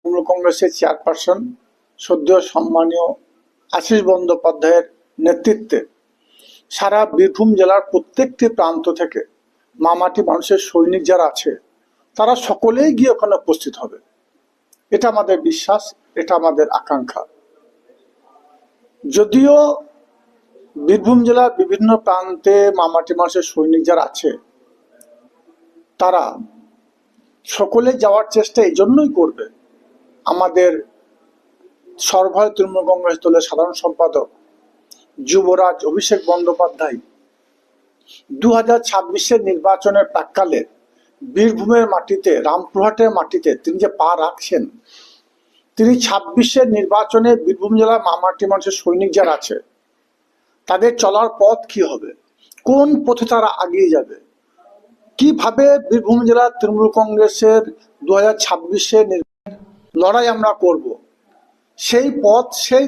তৃণমূল কংগ্রেসের চেয়ারপারসন সদ্য সম্মানীয় আশিস বন্দ্যোপাধ্যায়ের নেতৃত্বে সারা বীরভূম জেলার প্রত্যেকটি প্রান্ত থেকে মামাটি মানুষের সৈনিক যারা আছে তারা সকলেই গিয়ে ওখানে উপস্থিত হবে। এটা আমাদের বিশ্বাস, এটা আমাদের আকাঙ্ক্ষা। যদিও বীরভূম জেলার বিভিন্ন প্রান্তে মামাটি মানুষের সৈনিক যারা আছে তারা সকলে যাওয়ার চেষ্টা এই জন্যই করবে, আমাদের সর্বভারতীয় তৃণমূল কংগ্রেস দলের সাধারণ সম্পাদক যুবরাজ অভিষেক বন্দ্যোপাধ্যায় 2026-এর নির্বাচনের প্রাক্কালে বীরভূমের মাটিতে, রামপুরহাটের মাটিতে তিনি যে পা রাখছেন, তিনি 26-এর নির্বাচনে বীরভূম জেলার মামাটি মানুষের সৈনিক যারা আছে তাদের চলার পথ কি হবে, কোন পথে তারা এগিয়ে যাবে, কিভাবে বীরভূম জেলার তৃণমূল কংগ্রেসের 2026-এর লড়াই আমরা করব, সেই পথ, সেই